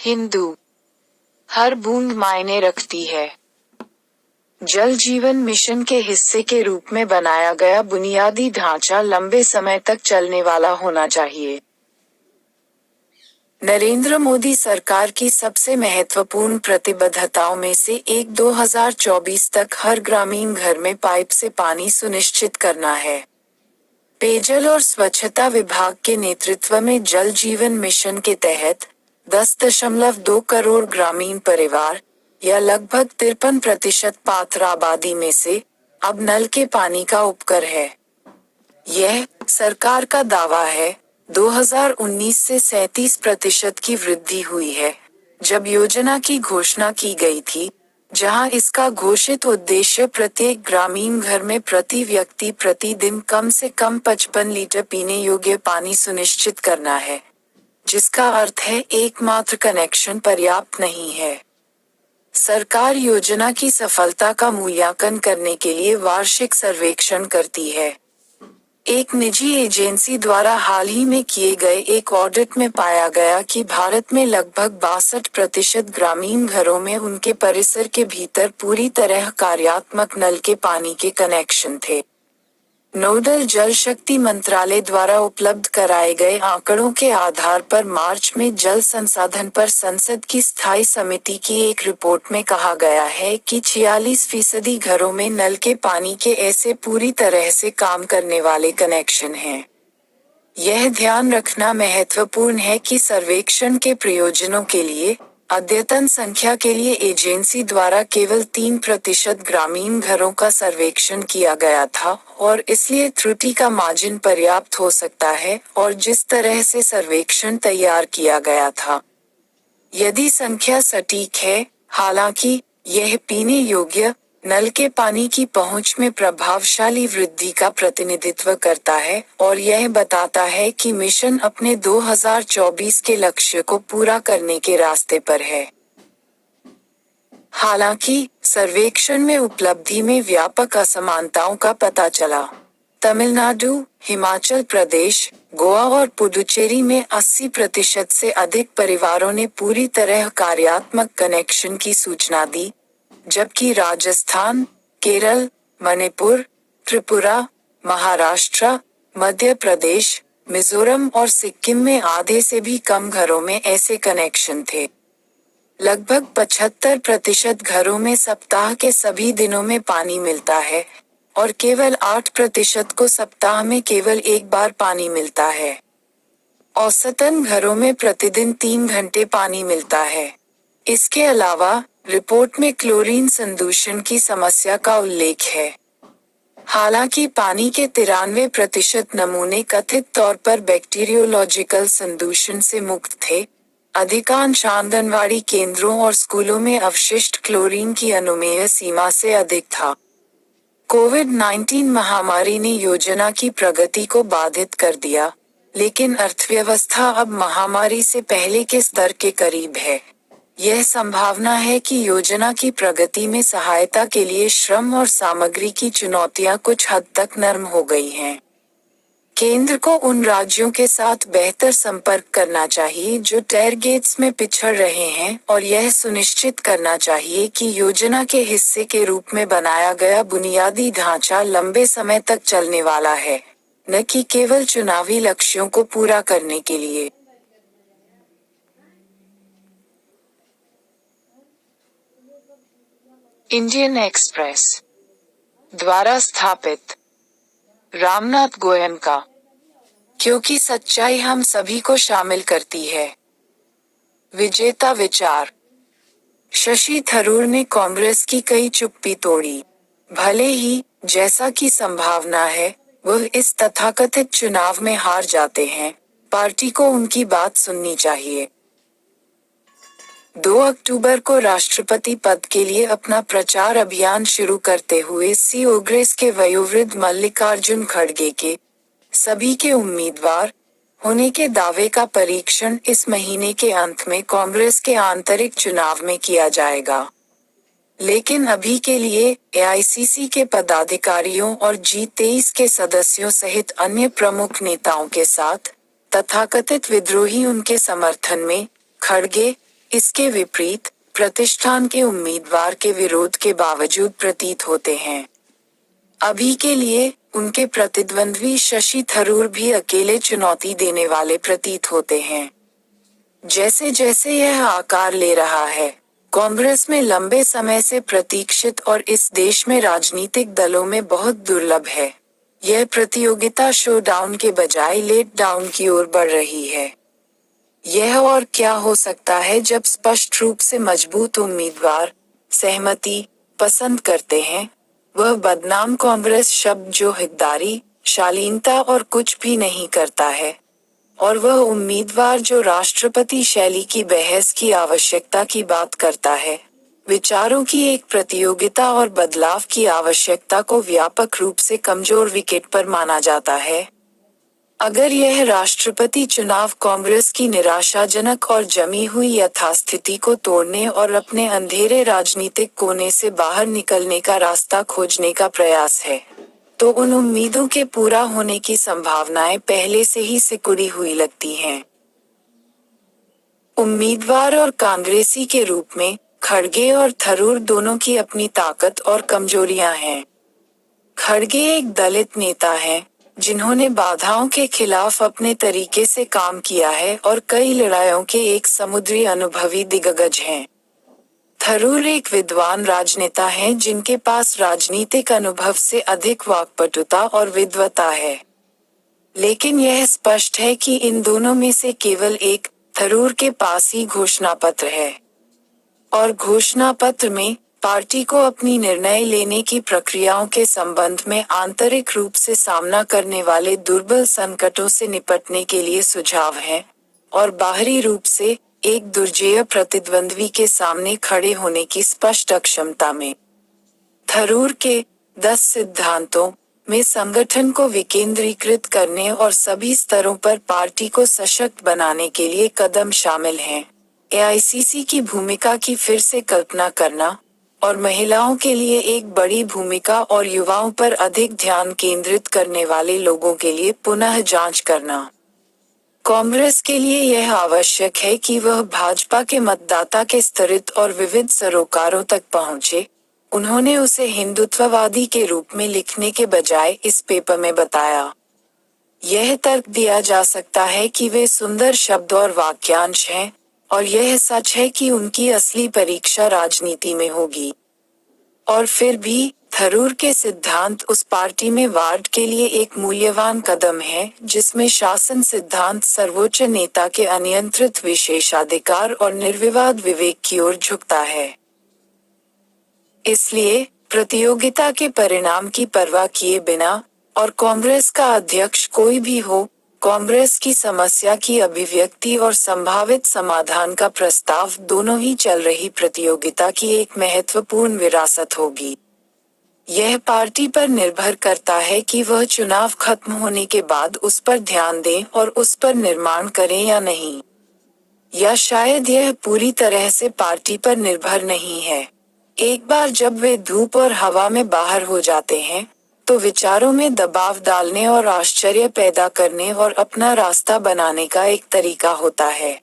हिंदू। हर बूंद मायने रखती है। जल जीवन मिशन के हिस्से के रूप में बनाया गया बुनियादी ढांचा लंबे समय तक चलने वाला होना चाहिए। नरेंद्र मोदी सरकार की सबसे महत्वपूर्ण प्रतिबद्धताओं में से एक 2024 तक हर ग्रामीण घर में पाइप से पानी सुनिश्चित करना है। पेयजल और स्वच्छता विभाग के नेतृत्व में जल जीवन मिशन के तहत 10.2 करोड़ ग्रामीण परिवार, या लगभग 53% पात्र आबादी में से, अब नल के पानी का उपकर है। यह सरकार का दावा है। 2019 से 37% की वृद्धि हुई है, जब योजना की घोषणा की गई थी, जहां इसका घोषित उद्देश्य प्रत्येक ग्रामीण घर में प्रति व्यक्ति प्रतिदिन कम से कम 55 लीटर पीने योग्य पानी सुनिश्चित करना है, जिसका अर्थ है एकमात्र कनेक्शन पर्याप्त नहीं है। सरकार योजना की सफलता का मूल्यांकन करने के लिए वार्षिक सर्वेक्षण करती है। एक निजी एजेंसी द्वारा हाल ही में किए गए एक ऑडिट में पाया गया कि भारत में लगभग 62% ग्रामीण घरों में उनके परिसर के भीतर पूरी तरह कार्यात्मक नल के पानी के कनेक्शन थे। नोडल जल शक्ति मंत्रालय द्वारा उपलब्ध कराए गए आंकड़ों के आधार पर मार्च में जल संसाधन पर संसद की स्थायी समिति की एक रिपोर्ट में कहा गया है कि 46% घरों में नल के पानी के ऐसे पूरी तरह से काम करने वाले कनेक्शन हैं। यह ध्यान रखना महत्वपूर्ण है कि सर्वेक्षण के प्रयोजनों के लिए अद्यतन संख्या के लिए एजेंसी द्वारा केवल 3% ग्रामीण घरों का सर्वेक्षण किया गया था, और इसलिए त्रुटि का मार्जिन पर्याप्त हो सकता है और जिस तरह से सर्वेक्षण तैयार किया गया था। यदि संख्या सटीक है, हालांकि, यह पीने योग्य नल के पानी की पहुंच में प्रभावशाली वृद्धि का प्रतिनिधित्व करता है और यह बताता है कि मिशन अपने 2024 के लक्ष्य को पूरा करने के रास्ते पर है। हालांकि, सर्वेक्षण में उपलब्धि में व्यापक असमानताओं का पता चला। तमिलनाडु, हिमाचल प्रदेश, गोवा और पुडुचेरी में 80% से अधिक परिवारों ने पूरी तरह कार्यात्मक कनेक्शन की सूचना दी, जबकि राजस्थान, केरल, मणिपुर, त्रिपुरा, महाराष्ट्र, मध्य प्रदेश, मिजोरम और सिक्किम में आधे से भी कम घरों में ऐसे कनेक्शन थे। लगभग 75% घरों में सप्ताह के सभी दिनों में पानी मिलता है, और केवल 8% को सप्ताह में केवल एक बार पानी मिलता है। औसतन घरों में प्रतिदिन 3 घंटे पानी मिलता है। इसके अलावा, रिपोर्ट में क्लोरीन संदूषण की समस्या का उल्लेख है। हालांकि पानी के 93% नमूने कथित तौर पर बैक्टीरियोलॉजिकल संदूषण से मुक्त थे, अधिकांश आंगनवाड़ी केंद्रों और स्कूलों में अवशिष्ट क्लोरीन की अनुमेय सीमा से अधिक था। कोविड-19 महामारी ने योजना की प्रगति को बाधित कर दिया, लेकिन अर्थव्यवस्था अब महामारी से पहले के स्तर के करीब है। यह संभावना है कि योजना की प्रगति में सहायता के लिए श्रम और सामग्री की चुनौतियां कुछ हद तक नरम हो गई हैं। केंद्र को उन राज्यों के साथ बेहतर संपर्क करना चाहिए जो टैरगेट्स में पिछड़ रहे हैं और यह सुनिश्चित करना चाहिए कि योजना के हिस्से के रूप में बनाया गया बुनियादी ढांचा लंबे समय तक चलने वाला है, न कि केवल चुनावी लक्ष्यों को पूरा करने के लिए। इंडियन एक्सप्रेस द्वारा स्थापित रामनाथ गोयनका। क्योंकि सच्चाई हम सभी को शामिल करती है। विजेता विचार। शशि थरूर ने कांग्रेस की कई चुप्पी तोड़ी। भले ही, जैसा कि संभावना है, वह इस तथाकथित चुनाव में हार जाते हैं, पार्टी को उनकी बात सुननी चाहिए। 2 अक्टूबर को राष्ट्रपति पद के लिए अपना प्रचार अभियान शुरू करते हुए कांग्रेस के वयोवृद्ध मल्लिकार्जुन खड़गे के सभी के उम्मीदवार होने के दावे का परीक्षण इस महीने के अंत में कांग्रेस के आंतरिक चुनाव में किया जाएगा। लेकिन अभी के लिए एआईसीसी के पदाधिकारियों और G23 के सदस्यों सहित अन्य प्रमुख नेताओं के साथ तथाकथित विद्रोही उनके समर्थन में खड़गे इसके विपरीत प्रतिष्ठान के उम्मीदवार के विरोध के बावजूद प्रतीत होते हैं। अभी के लिए उनके प्रतिद्वंद्वी शशि थरूर भी अकेले चुनौती देने वाले प्रतीत होते हैं। जैसे जैसे यह आकार ले रहा है, कांग्रेस में लंबे समय से प्रतीक्षित और इस देश में राजनीतिक दलों में बहुत दुर्लभ है, यह प्रतियोगिता शो डाउन के बजाय लेट डाउन की ओर बढ़ रही है। यह और क्या हो सकता है जब स्पष्ट रूप से मजबूत उम्मीदवार सहमति पसंद करते हैं, वह बदनाम कांग्रेस शब्द जो हितधारी, शालीनता और कुछ भी नहीं करता है, और वह उम्मीदवार जो राष्ट्रपति शैली की बहस की आवश्यकता की बात करता है। विचारों की एक प्रतियोगिता और बदलाव की आवश्यकता को व्यापक रूप से कमजोर विकेट पर माना जाता है। अगर यह राष्ट्रपति चुनाव कांग्रेस की निराशाजनक और जमी हुई यथास्थिति को तोड़ने और अपने अंधेरे राजनीतिक कोने से बाहर निकलने का रास्ता खोजने का प्रयास है, तो उन उम्मीदों के पूरा होने की संभावनाएं पहले से ही सिकुड़ी हुई लगती हैं। उम्मीदवार और कांग्रेसी के रूप में खड़गे और थरूर दोनों की अपनी ताकत और कमजोरियां हैं। खड़गे एक दलित नेता हैं, जिन्होंने बाधाओं के खिलाफ अपने तरीके से काम किया है और कई लड़ाइयों के एक समुद्री अनुभवी दिग्गज हैं। थरूर एक विद्वान राजनेता हैं जिनके पास राजनीतिक अनुभव से अधिक वाक्पटुता और विद्वता है। लेकिन यह स्पष्ट है कि इन दोनों में से केवल एक, थरूर के पास ही घोषणा पत्र है। और घोषणा पत्र में पार्टी को अपनी निर्णय लेने की प्रक्रियाओं के संबंध में आंतरिक रूप से सामना करने वाले दुर्बल संकटों से निपटने के लिए सुझाव हैं, और बाहरी रूप से एक दुर्जेय प्रतिद्वंद्वी के सामने खड़े होने की स्पष्ट अक्षमता में। थरूर के 10 सिद्धांतों में संगठन को विकेंद्रीकृत करने और सभी स्तरों पर पार्टी को सशक्त बनाने के लिए कदम शामिल हैं। एआईसीसी की भूमिका की फिर से कल्पना करना, और महिलाओं के लिए एक बड़ी भूमिका और युवाओं पर अधिक ध्यान केंद्रित करने वाले लोगों के लिए पुनः जांच करना। कांग्रेस के लिए यह आवश्यक है कि वह भाजपा के मतदाता के स्तरित और विविध सरोकारों तक पहुंचे। उन्होंने उसे हिंदुत्ववादी के रूप में लिखने के बजाय इस पेपर में बताया। यह तर्क दिया जा सकता है कि वे सुंदर शब्द और वाक्यांश हैं, और यह सच है कि उनकी असली परीक्षा राजनीति में होगी। और फिर भी थरूर के सिद्धांत उस पार्टी में वार्ड के लिए एक मूल्यवान कदम है जिसमें शासन सिद्धांत सर्वोच्च नेता के अनियंत्रित विशेषाधिकार और निर्विवाद विवेक की ओर झुकता है। इसलिए प्रतियोगिता के परिणाम की परवाह किए बिना, और कांग्रेस का अध्यक्ष कोई भी हो, कांग्रेस की समस्या की अभिव्यक्ति और संभावित समाधान का प्रस्ताव दोनों ही चल रही प्रतियोगिता की एक महत्वपूर्ण विरासत होगी। यह पार्टी पर निर्भर करता है कि वह चुनाव खत्म होने के बाद उस पर ध्यान दें और उस पर निर्माण करें या नहीं। या शायद यह पूरी तरह से पार्टी पर निर्भर नहीं है। एक बार जब वे धूप और हवा में बाहर हो जाते हैं, तो विचारों में दबाव डालने और आश्चर्य पैदा करने और अपना रास्ता बनाने का एक तरीका होता है।